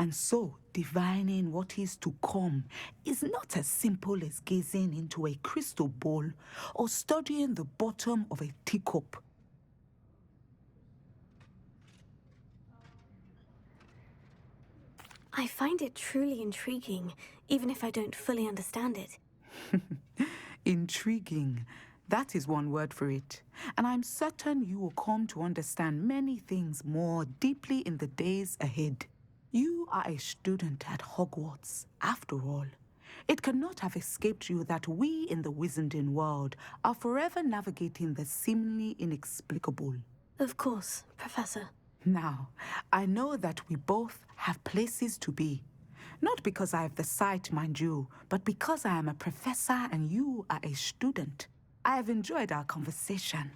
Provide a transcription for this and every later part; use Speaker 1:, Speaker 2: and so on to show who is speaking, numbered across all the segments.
Speaker 1: And so, divining what is to come is not as simple as gazing into a crystal ball or studying the bottom of a teacup.
Speaker 2: I find it truly intriguing, even if I don't fully understand it.
Speaker 1: Intriguing. That is one word for it. And I'm certain you will come to understand many things more deeply in the days ahead. You are a student at Hogwarts, after all. It cannot have escaped you that we in the Wizarding world are forever navigating the seemingly inexplicable.
Speaker 2: Of course, Professor.
Speaker 1: Now, I know that we both have places to be. Not because I have the sight, mind you, but because I am a professor and you are a student. I have enjoyed our conversation.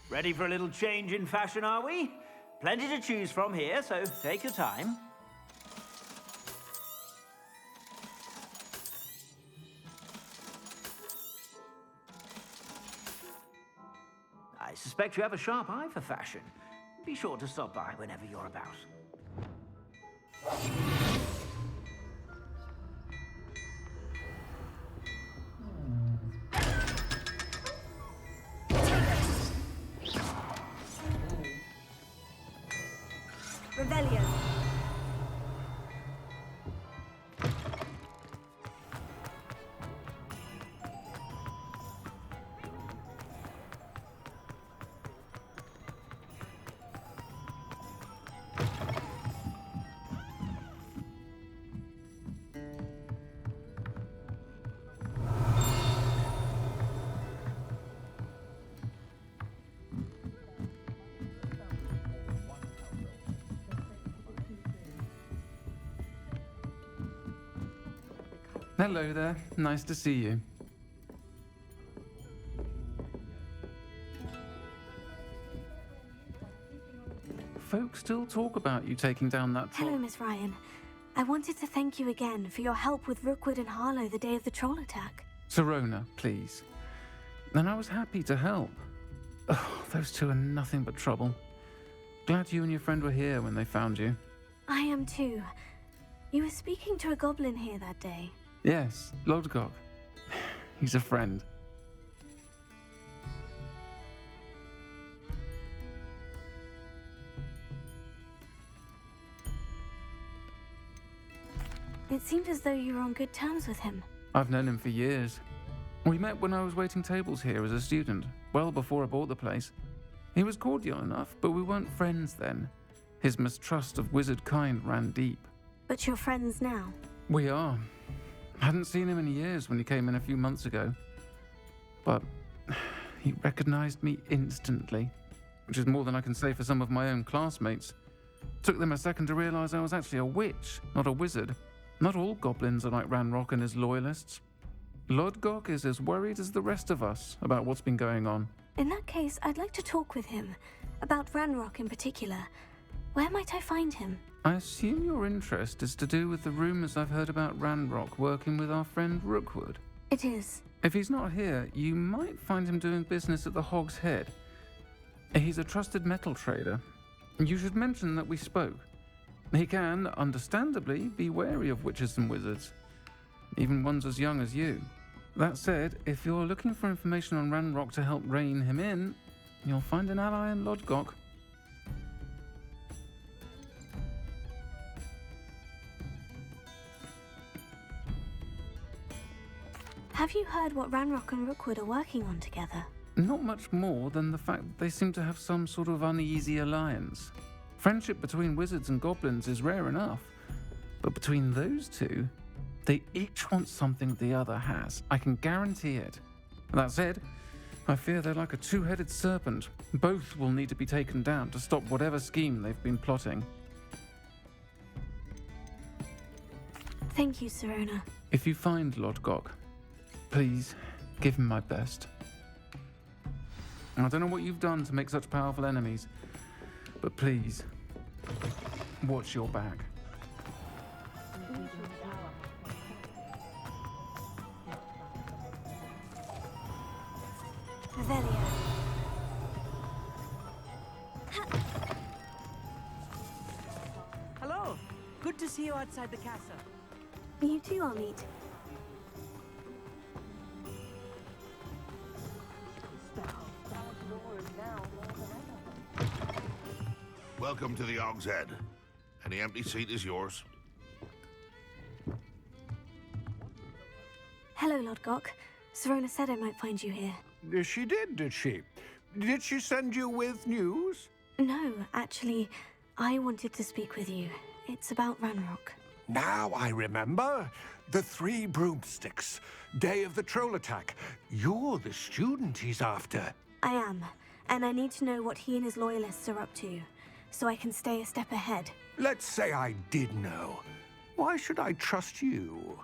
Speaker 3: Ready for a little change in fashion, are we? Plenty to choose from here, so take your time. I suspect you have a sharp eye for fashion. Be sure to stop by whenever you're about.
Speaker 2: Revelio.
Speaker 4: Hello there. Nice to see you. folk still talk about you taking down that troll.
Speaker 2: Hello, Miss Ryan. I wanted to thank you again for your help with Rookwood and Harlow the day of the troll attack.
Speaker 4: Sirona, please. And I was happy to help. Oh, those two are nothing but trouble. Glad you and your friend were here when they found you.
Speaker 2: I am too. You were speaking to a goblin here that day.
Speaker 4: Yes, Lodgok. He's a friend.
Speaker 2: It seemed as though you were on good terms with him.
Speaker 4: I've known him for years. We met when I was waiting tables here as a student, well before I bought the place. He was cordial enough, but we weren't friends then. His mistrust of wizard kind ran deep.
Speaker 2: But you're friends now.
Speaker 4: We are. Hadn't seen him in years when he came in a few months ago. But he recognized me instantly, which is more than I can say for some of my own classmates. Took them a second to realize I was actually a witch, not a wizard. Not all goblins are like Ranrock and his loyalists. Lodgok is as worried as the rest of us about what's been going on.
Speaker 2: In that case, I'd like to talk with him. About Ranrock in particular. Where might I find him?
Speaker 4: I assume your interest is to do with the rumors I've heard about Ranrock working with our friend Rookwood.
Speaker 2: It is.
Speaker 4: If he's not here, you might find him doing business at the Hog's Head. He's a trusted metal trader. You should mention that we spoke. He can, understandably, be wary of witches and wizards, even ones as young as you. That said, if you're looking for information on Ranrock to help rein him in, you'll find an ally in Lodgok.
Speaker 2: Have you heard what Ranrock and Rookwood are working on together?
Speaker 4: Not much more than the fact that they seem to have some sort of uneasy alliance. Friendship between wizards and goblins is rare enough, but between those two, they each want something the other has. I can guarantee it. That said, I fear they're like a two-headed serpent. Both will need to be taken down to stop whatever scheme they've been plotting.
Speaker 2: Thank you, Sirona.
Speaker 4: If you find Lodgok, please give him my best. I don't know what you've done to make such powerful enemies, but please, watch your back.
Speaker 2: Revelio.
Speaker 5: Hello. Good to see you outside the castle.
Speaker 2: You too, I'll meet.
Speaker 6: Welcome to the Hog's Head. Any empty seat is yours.
Speaker 2: Hello, Lodgok. Sirona said I might find you here.
Speaker 7: She did she? Did she send you with news?
Speaker 2: No, actually, I wanted to speak with you. It's about Ranrock.
Speaker 7: Now I remember. The 3 broomsticks. Day of the troll attack. You're the student he's after.
Speaker 2: I am, and I need to know what he and his loyalists are up to, so I can stay a step ahead.
Speaker 7: Let's say I did know. Why should I trust you?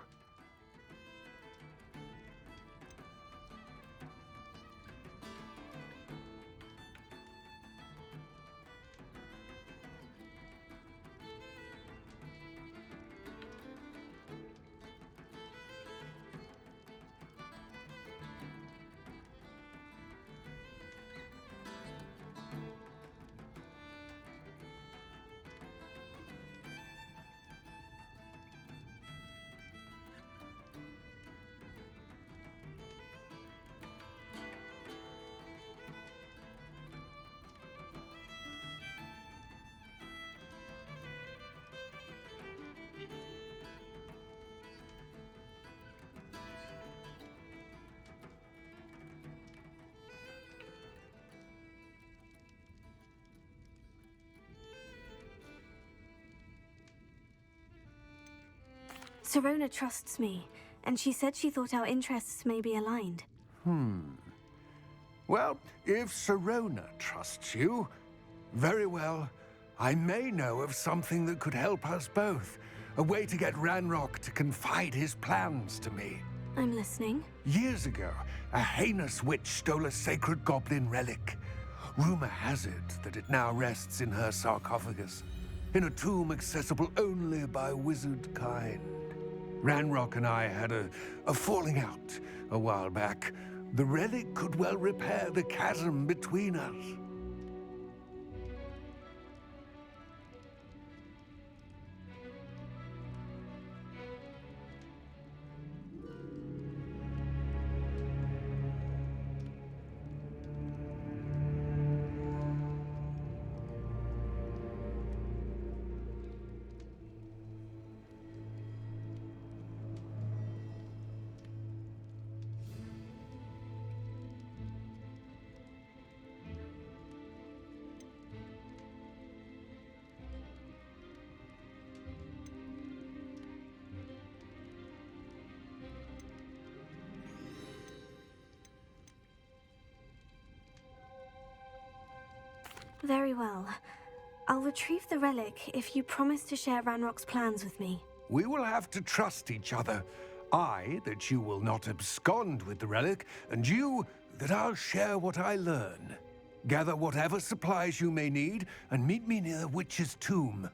Speaker 2: Sirona trusts me, and she said she thought our interests may be aligned.
Speaker 7: Well, if Sirona trusts you, very well. I may know of something that could help us both. A way to get Ranrock to confide his plans to me.
Speaker 2: I'm listening.
Speaker 7: Years ago, a heinous witch stole a sacred goblin relic. Rumor has it that it now rests in her sarcophagus, in a tomb accessible only by wizard kind. Ranrock and I had a falling out a while back. The relic could well repair the chasm between us.
Speaker 2: Very well. I'll retrieve the relic if you promise to share Ranrock's plans with me.
Speaker 7: We will have to trust each other. I, that you will not abscond with the relic, and you, that I'll share what I learn. Gather whatever supplies you may need, and meet me near the witch's tomb.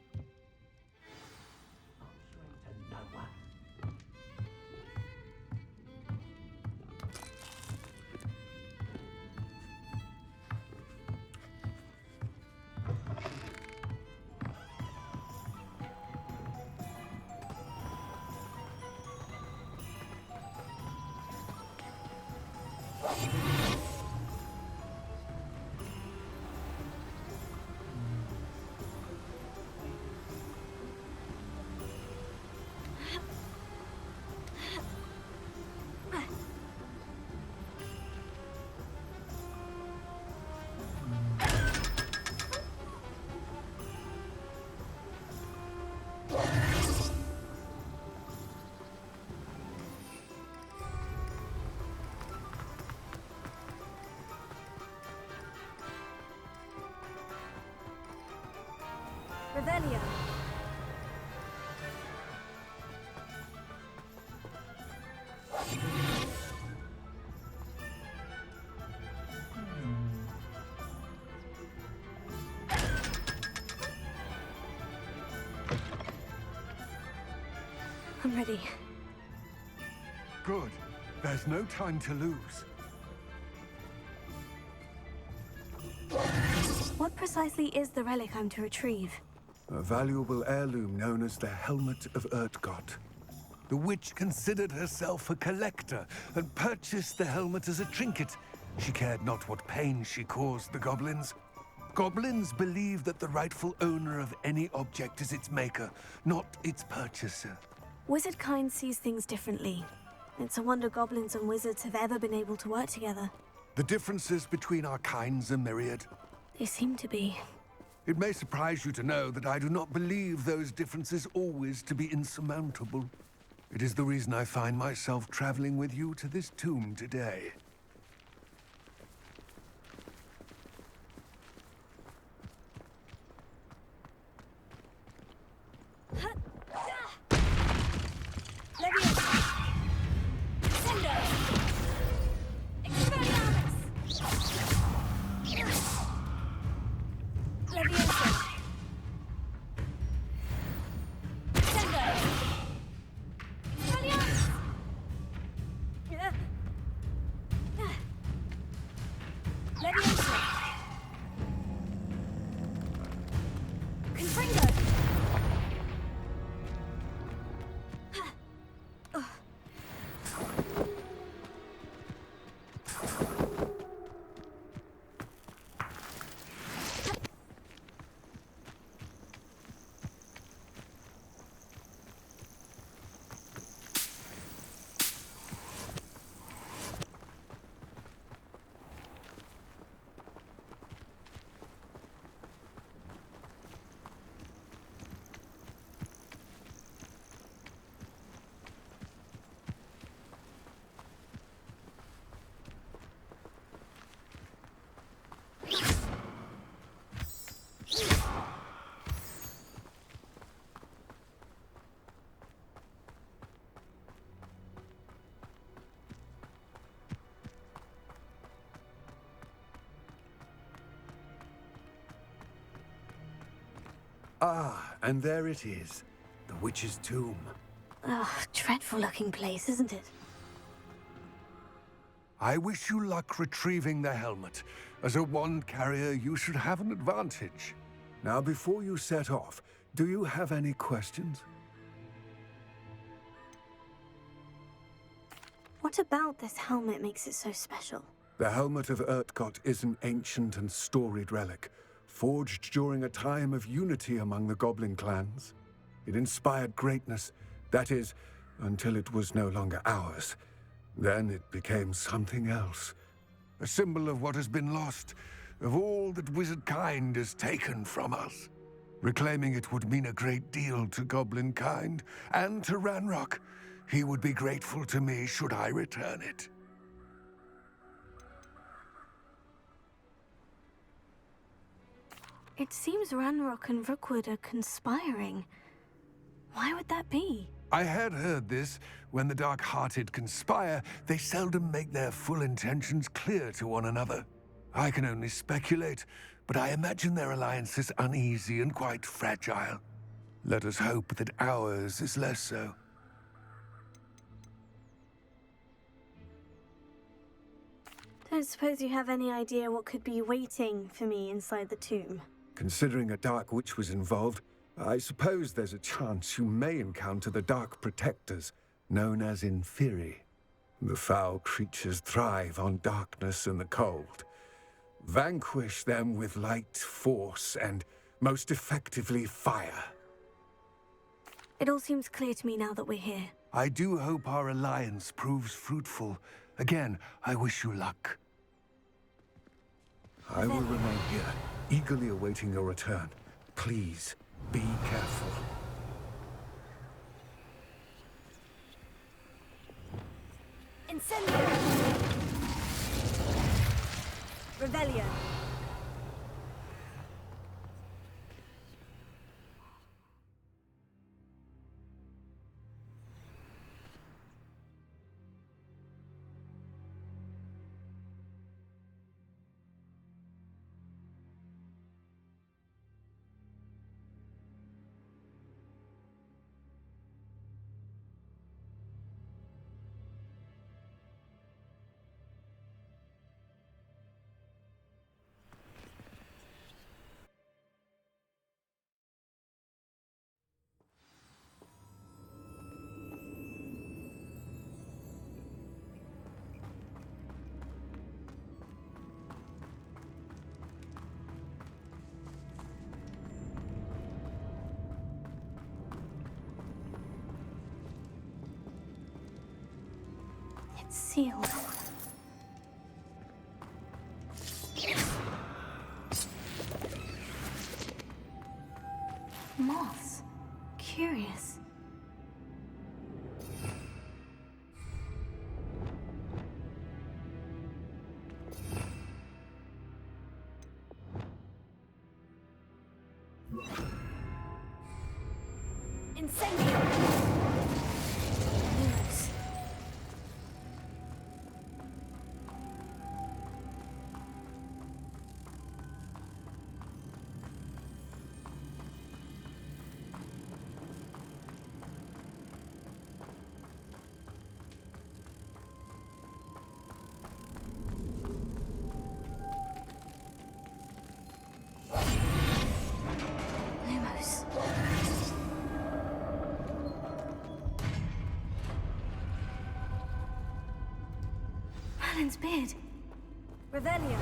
Speaker 2: Revelio. I'm ready.
Speaker 7: Good. There's no time to lose.
Speaker 2: What precisely is the relic I'm to retrieve?
Speaker 7: A valuable heirloom known as the Helmet of Urtgott. The witch considered herself a collector and purchased the helmet as a trinket. She cared not what pain she caused the goblins. Goblins believe that the rightful owner of any object is its maker, not its purchaser.
Speaker 2: Wizard kind sees things differently. It's a wonder goblins and wizards have ever been able to work together.
Speaker 7: The differences between our kinds are myriad.
Speaker 2: They seem to be.
Speaker 7: It may surprise you to know that I do not believe those differences always to be insurmountable. It is the reason I find myself traveling with you to this tomb today. Ah, and there it is. The witch's tomb.
Speaker 2: Ugh, dreadful looking place, isn't it?
Speaker 7: I wish you luck retrieving the helmet. As a wand carrier, you should have an advantage. Now, before you set off, do you have any questions?
Speaker 2: What about this helmet makes it so special?
Speaker 7: The helmet of Urtkot is an ancient and storied relic, forged during a time of unity among the goblin clans. It inspired greatness, that is, until it was no longer ours. Then it became something else. A symbol of what has been lost, of all that wizard kind has taken from us. Reclaiming it would mean a great deal to goblin kind, and to Ranrock. He would be grateful to me should I return it.
Speaker 2: It seems Ranrock and Rookwood are conspiring. Why would that be?
Speaker 7: I had heard this. When the dark-hearted conspire, they seldom make their full intentions clear to one another. I can only speculate, but I imagine their alliance is uneasy and quite fragile. Let us hope that ours is less so.
Speaker 2: Don't suppose you have any idea what could be waiting for me inside the tomb?
Speaker 7: Considering a dark witch was involved, I suppose there's a chance you may encounter the Dark Protectors, known as Inferi. The foul creatures thrive on darkness and the cold. Vanquish them with light, force, and most effectively fire.
Speaker 2: It all seems clear to me now that we're here.
Speaker 7: I do hope our alliance proves fruitful. Again, I wish you luck. I will remain here, eagerly awaiting your return. Please, be careful.
Speaker 2: Incendio! Revelio! It's sealed. Moths. Curious. Incendio! Yes. Lumos. Merlin's beard. Revelio.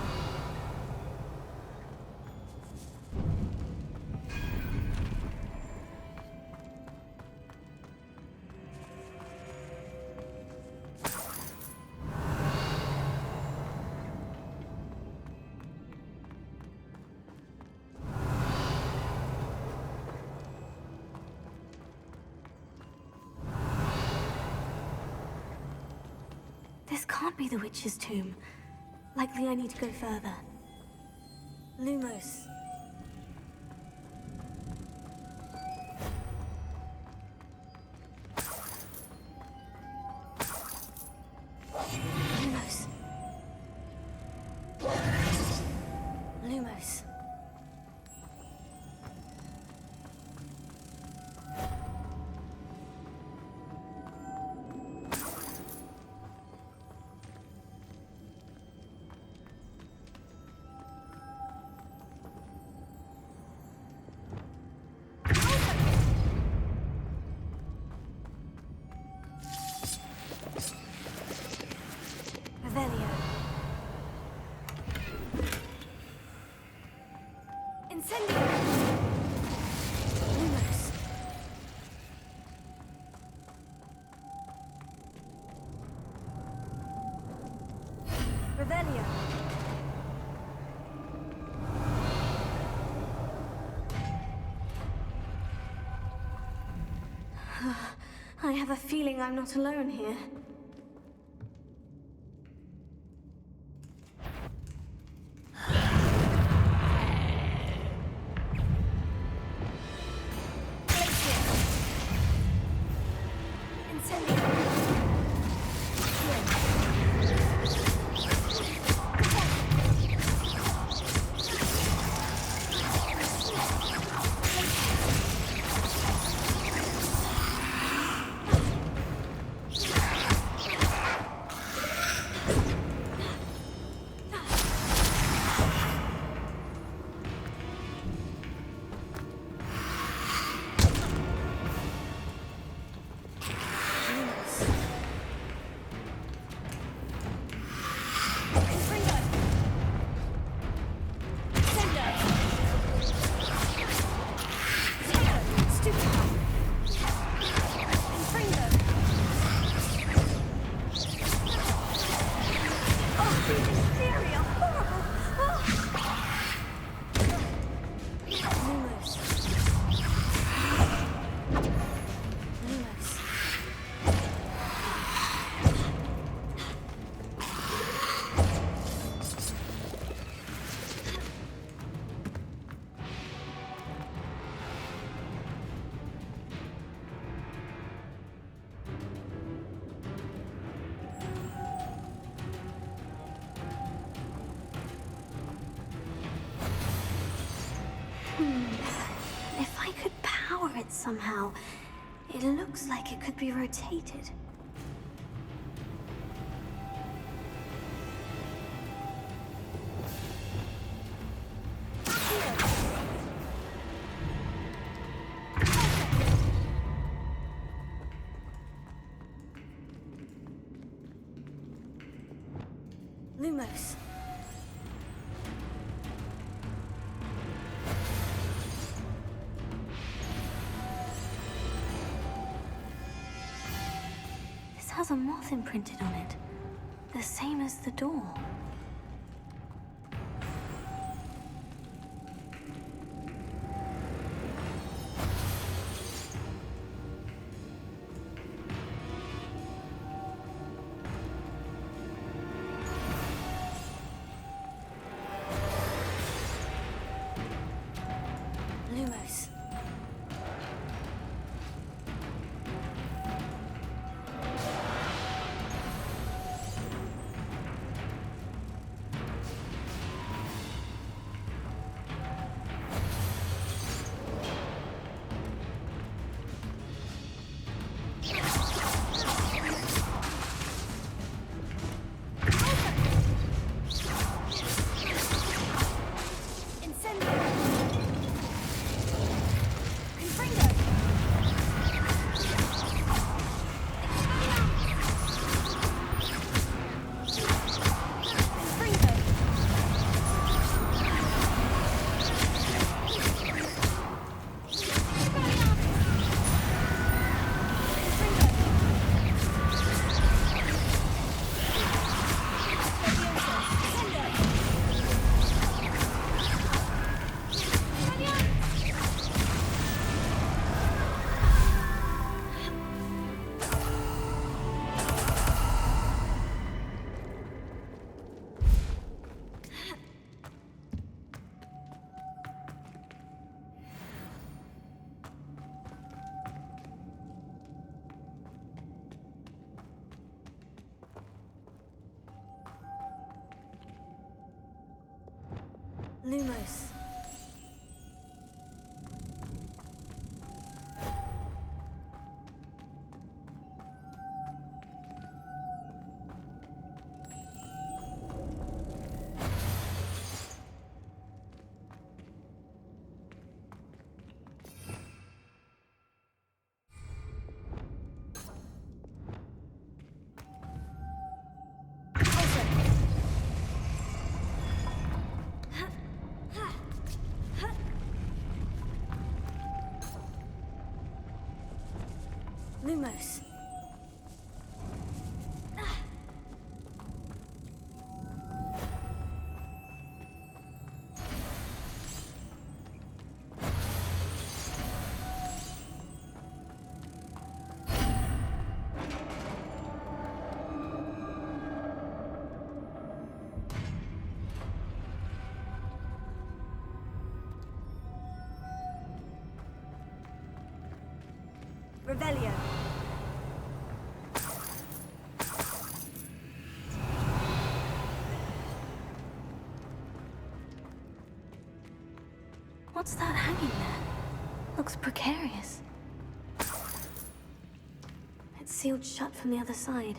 Speaker 2: This can't be the witch's tomb. Likely I need to go further. Lumos. Lumos. Lumos. Revelio. I have a feeling I'm not alone here. If I could power it somehow, it looks like it could be rotated. Lumos. This has a moth imprinted on it, the same as the door. Lumos. Lumos. Lumos. Revelio. What's that hanging there? Looks precarious. It's sealed shut from the other side.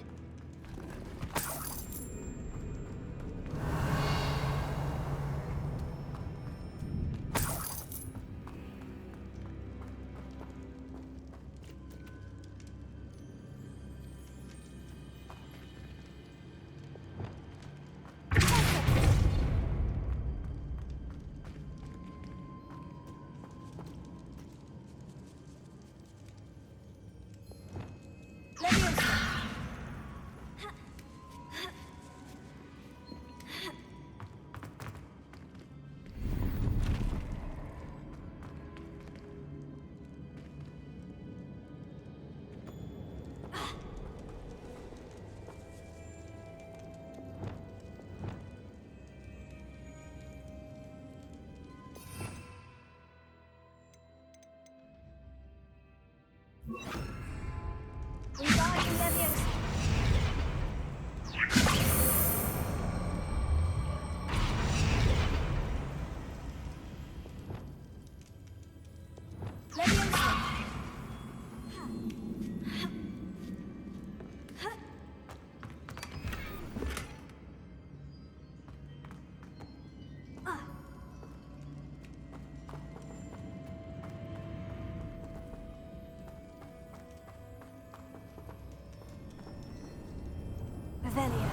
Speaker 2: Revelio.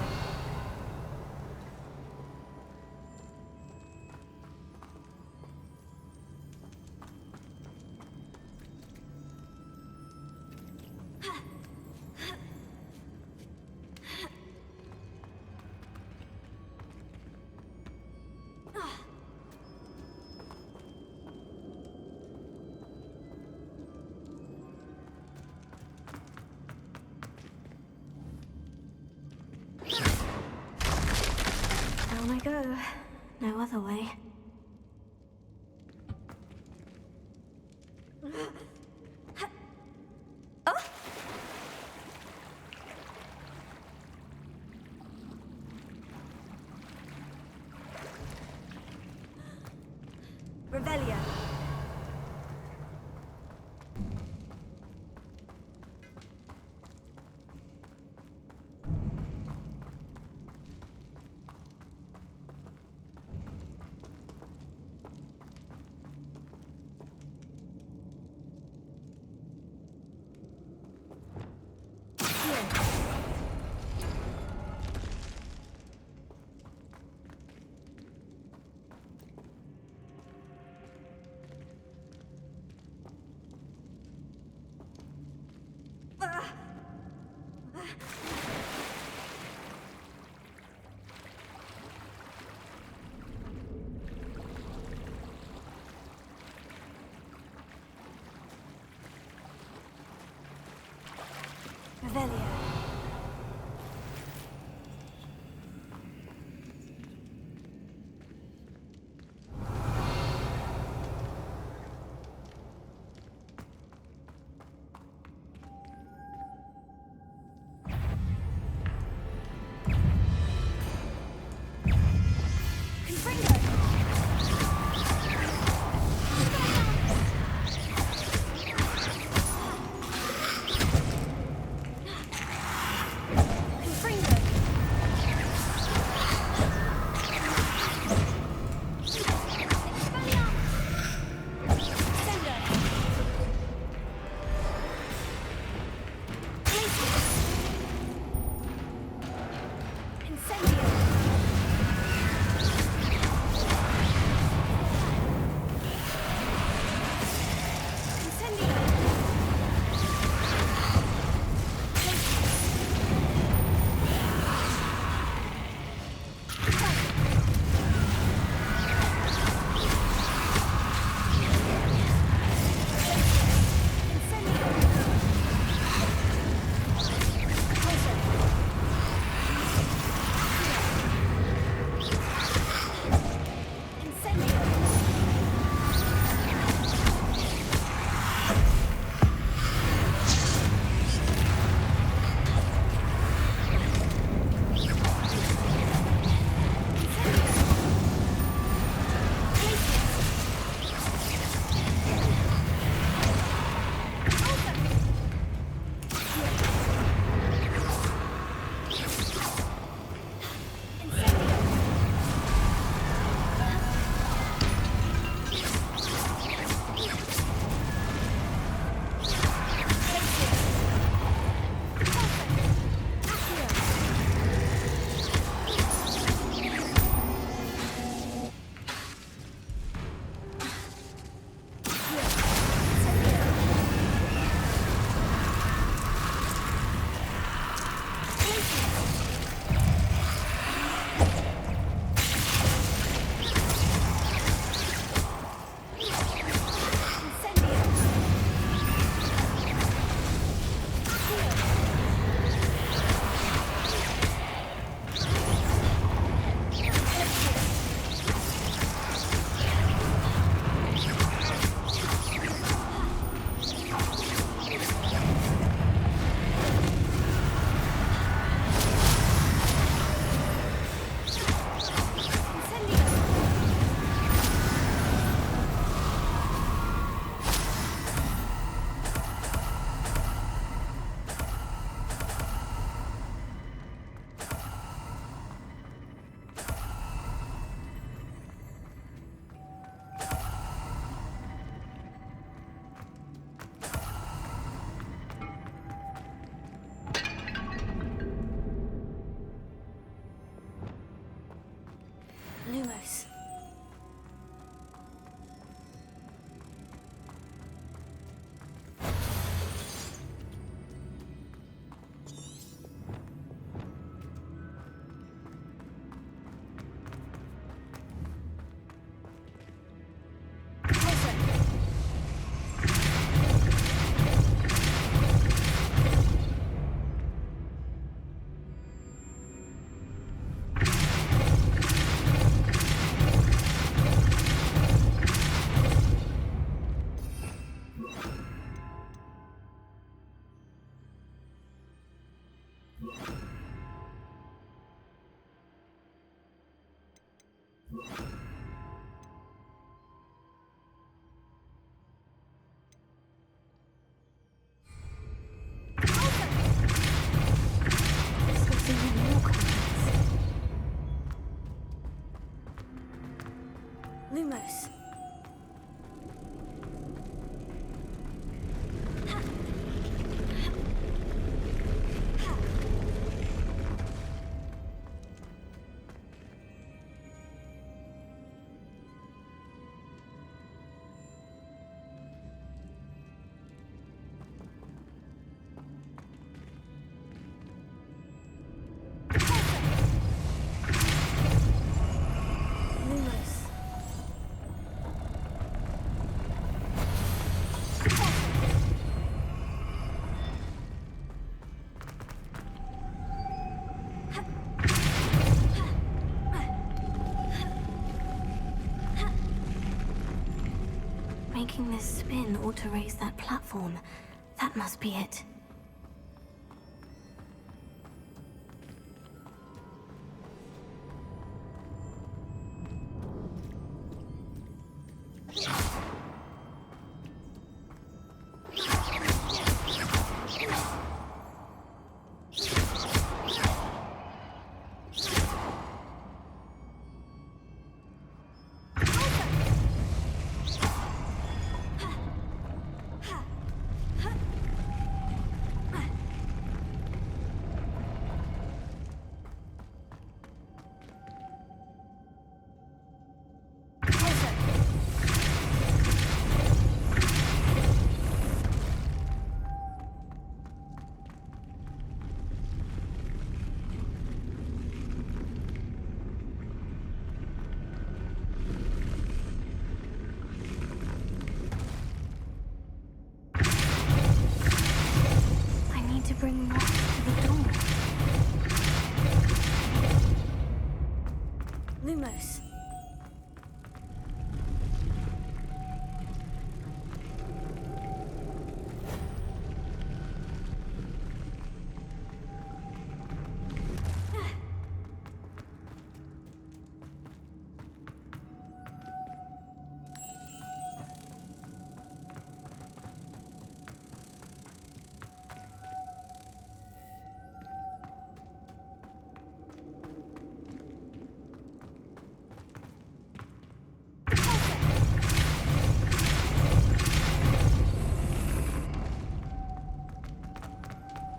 Speaker 2: Down I go. No other way. Revelio. Revelio. Lumos. This looks even more complex. Lumos. Lumos. Making this spin ought to raise that platform. That must be it. I need to bring Moth to the door. Lumos.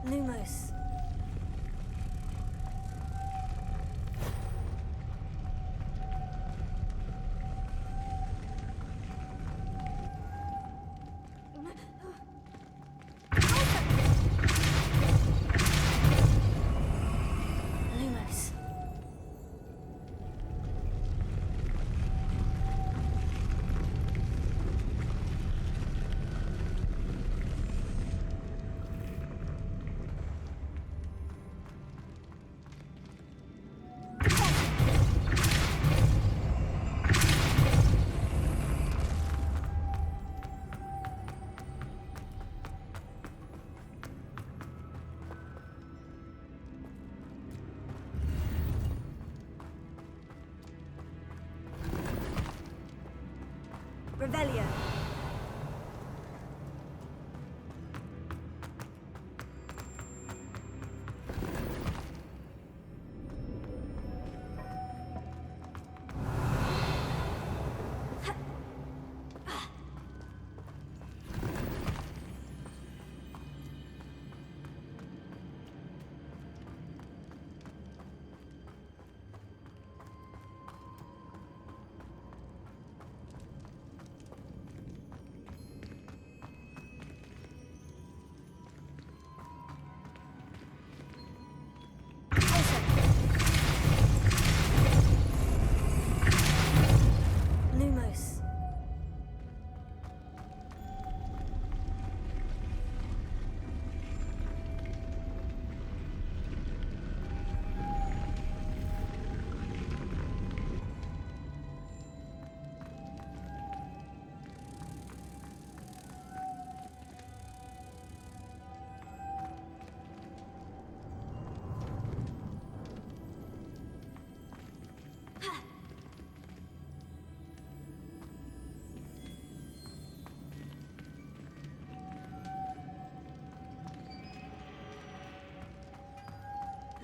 Speaker 2: Lumos. Lumos. Revelio.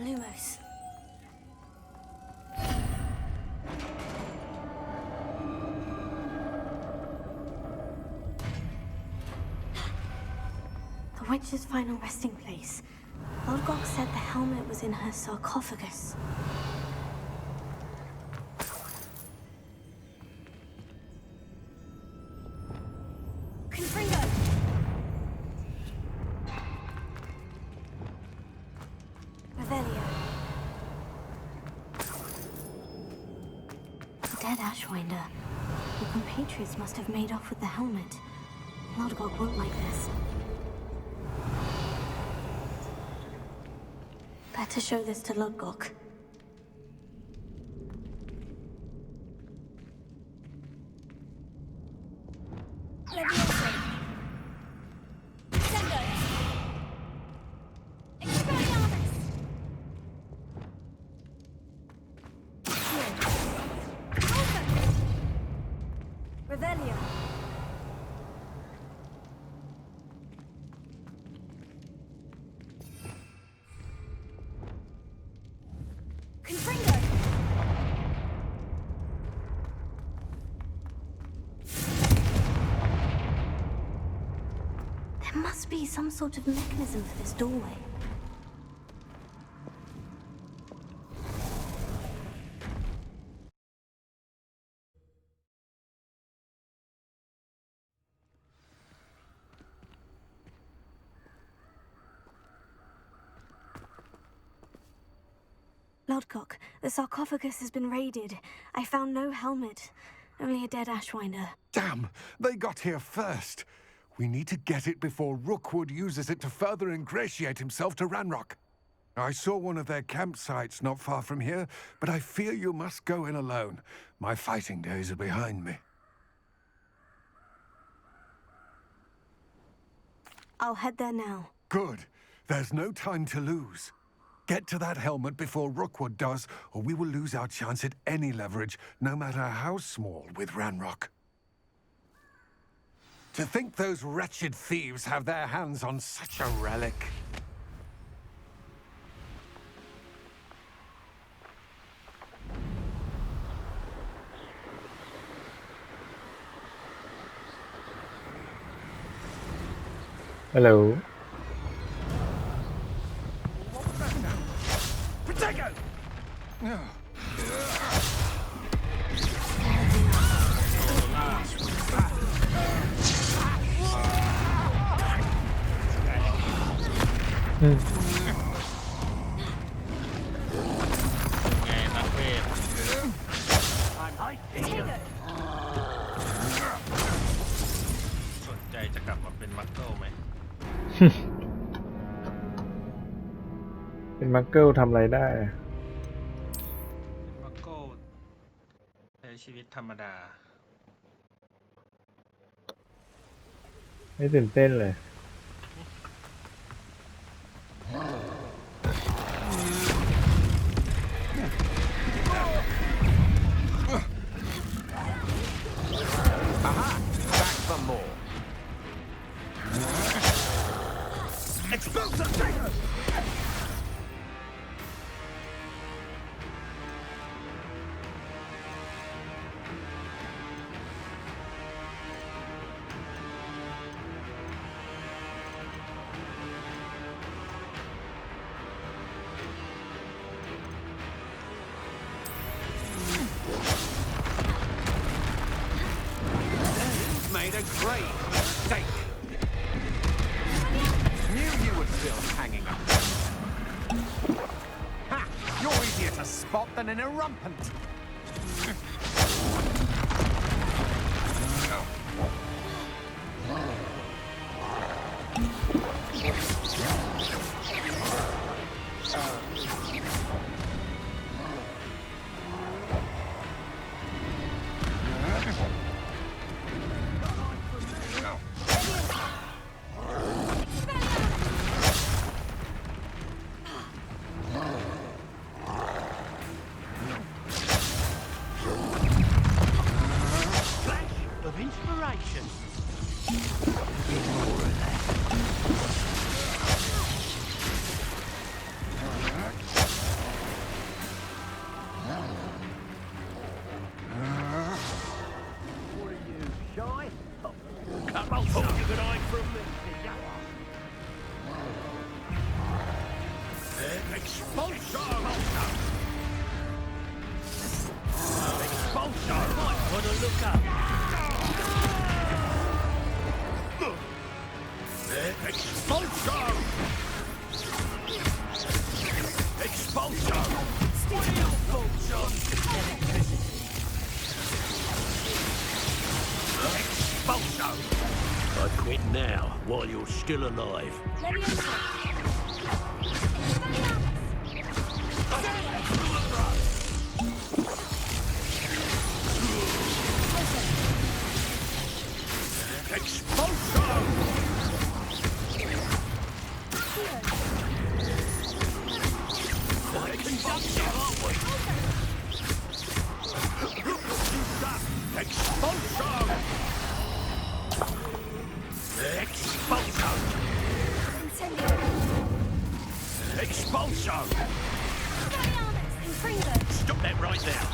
Speaker 2: Lumos. The witch's final resting place. Lodgok said the helmet was in her sarcophagus. Confringo! Revelio. The dead Ashwinder. Your compatriots must have made off with the helmet. Lodgok won't like this. Better show this to Lodgok. Leviosa. Sendo. Expelliarmus. Revelio. Confringo. There must be some sort of mechanism for this doorway. Lodgok, the sarcophagus has been raided. I found no helmet, only a dead Ashwinder.
Speaker 7: Damn! They got here first. We need to get it before Rookwood uses it to further ingratiate himself to Ranrock. I saw one of their campsites not far from here, but I fear you must go in alone. My fighting days are behind me.
Speaker 2: I'll head there now.
Speaker 7: Good. There's no time to lose. Get to that helmet before Rookwood does, or we will lose our chance at any leverage, no matter how small, with Ranrock. To think those wretched thieves have their hands on such a relic.
Speaker 8: Hello.
Speaker 7: Protego!
Speaker 9: ไงนักเวทสนใจจะกลับมาเป็นมักเกิลไหม
Speaker 8: เป็นมักเกิลทำอะไรได้
Speaker 9: มักเกิลใช้ชีวิตธรรมดา
Speaker 8: ไม่ตื่นเต้นเลย
Speaker 7: Aha! Back for more. Expulsor! Made a great mistake. Knew you were still hanging up. Ha! You're easier to spot than an irrumpant.
Speaker 5: Of inspiration. eye? Come on, you can hide from me. Expulsion! Expulsion! Might wanna look up. Expulsion! Expulsion! What are your thoughts on electricity? Expulsion! I quit now, while you're still alive. Expulsion! Expulsion, aren't we? Expulsion! Expulsion! Expulsion! Stop that right now!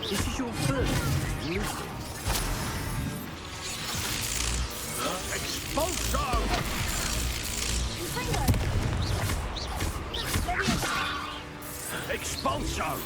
Speaker 5: This is your first time, Expulsion! Expulsion!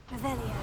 Speaker 2: Revelio.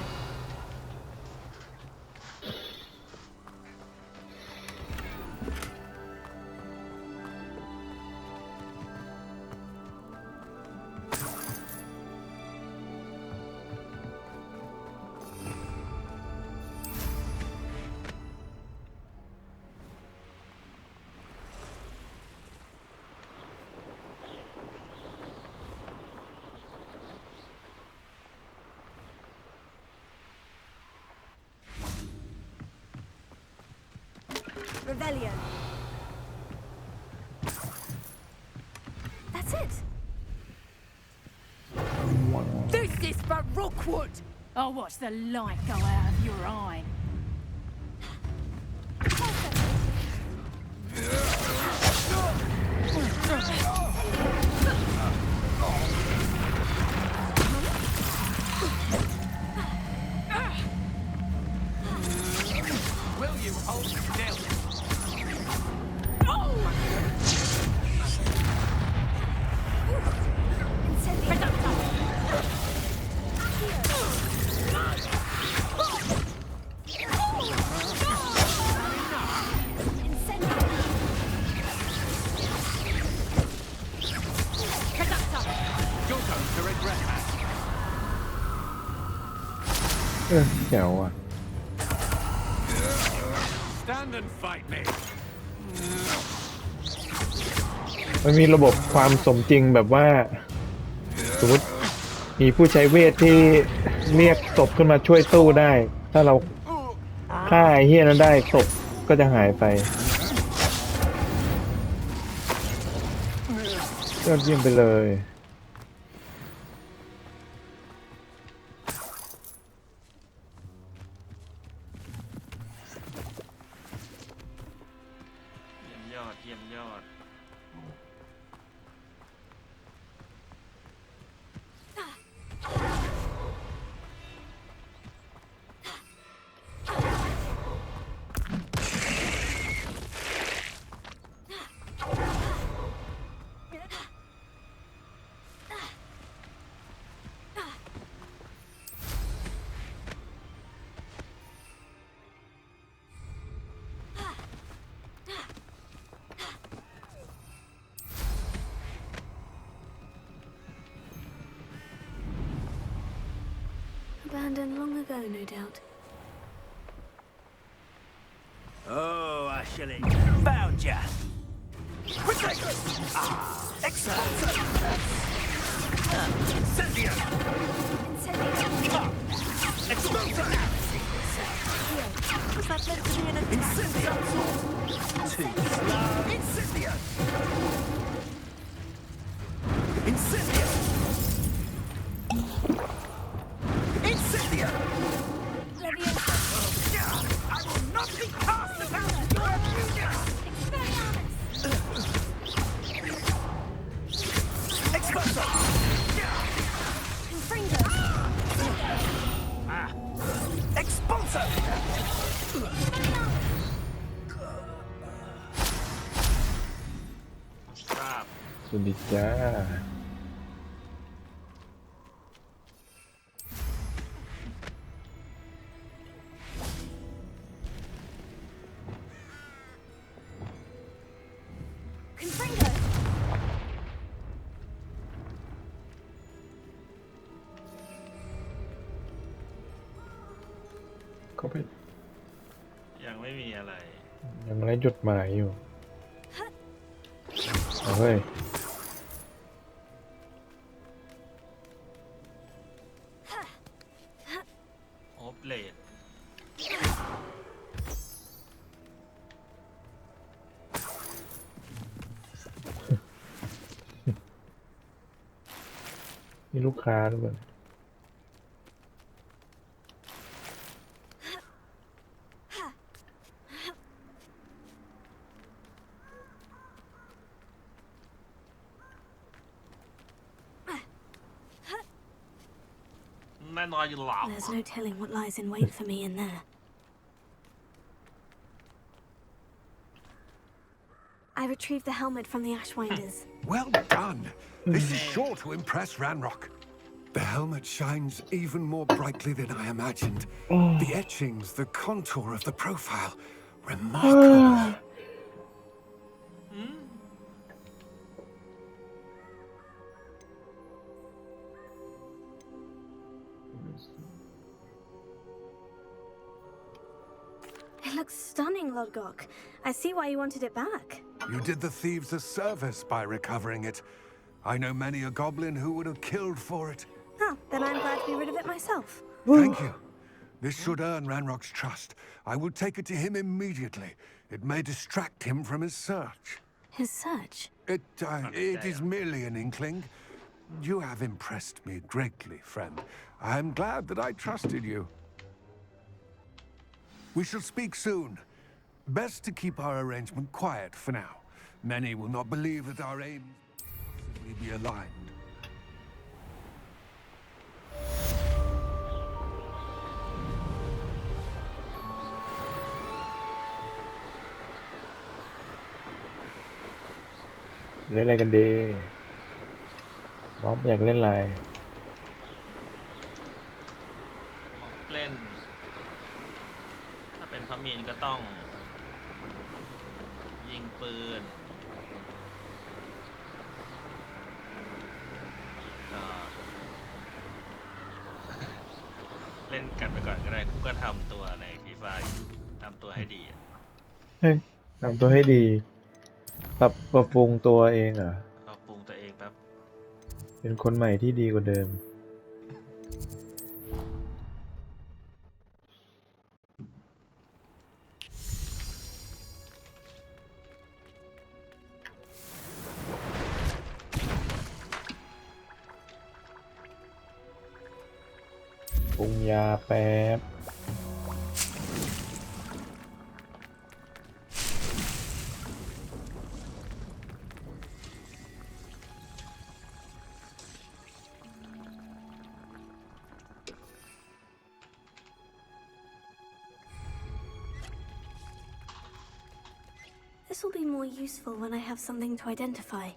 Speaker 2: Revelio. That's it.
Speaker 10: This is for Rookwood! I'll watch the light go out of your eye.
Speaker 5: Will you hold still? Your turn to regret that.
Speaker 8: แจ๋วอ่ะ
Speaker 5: Stand and fight me.
Speaker 8: มันมีระบบความสมจริงแบบว่า สมมติมีผู้ใช้เวทที่เรียกศพขึ้นมาช่วยตู้ได้ ถ้าเราฆ่าไอ้เฮี้ยนั้นได้ศพก็จะหายไปยอดเยี่ยมไปเลย
Speaker 9: เยี่ยมยอด
Speaker 2: Abandoned long ago, no doubt.
Speaker 3: Oh, Ashley, found ya. Excellent. Send the
Speaker 8: สวัสดีจ้า
Speaker 2: Confringo!
Speaker 8: เขาไป
Speaker 9: ยังไม่มีอะไร
Speaker 8: ยังไร้จดหมายอยู่เอาเฮ้ย
Speaker 9: โอฟเลด
Speaker 8: นี่ลูกค้าหรือเปล่า
Speaker 9: แน่นอนอยู่หลับ
Speaker 2: There's no telling what lies in wait for me in there. I retrieved the helmet from the Ashwinders.
Speaker 7: Well done. This is sure to impress Ranrock. The helmet shines even more brightly than I imagined. The etchings, the contour of the profile. Remarkable.
Speaker 2: It looks stunning, Lodgok. I see why you wanted it back.
Speaker 7: You did the thieves a service by recovering it. I know many a goblin who would have killed for it.
Speaker 2: Oh, then I'm glad to be rid of it myself.
Speaker 7: Thank you. This should earn Ranrock's trust. I will take it to him immediately. It may distract him from his search.
Speaker 2: His search?
Speaker 7: It is merely an inkling. You have impressed me greatly, friend. I am glad that I trusted you. We shall speak soon. Best to keep our arrangement quiet for now. Many will not believe that our aims will be aligned.
Speaker 8: เล่นอะไรกันดีบ๊อบอยากเล่นอะไร
Speaker 9: เล่น ถ้าเป็นพระมีนก็ต้อง ยิงปืนก็ เล่นกันไปก่อนก็ได้กูก็ทำตัวในฟีฟ่าทำตัวให้ดีอะ
Speaker 8: เฮ้ยทำตัวให้ดีปรับปรุงตัวเองเหรอ
Speaker 9: ปรับปรุงตัวเองแป๊บ
Speaker 8: เป็นคนใหม่ที่ดีกว่าเดิม ปรุงยาแป๊บ
Speaker 2: This will be more useful when I have something to identify.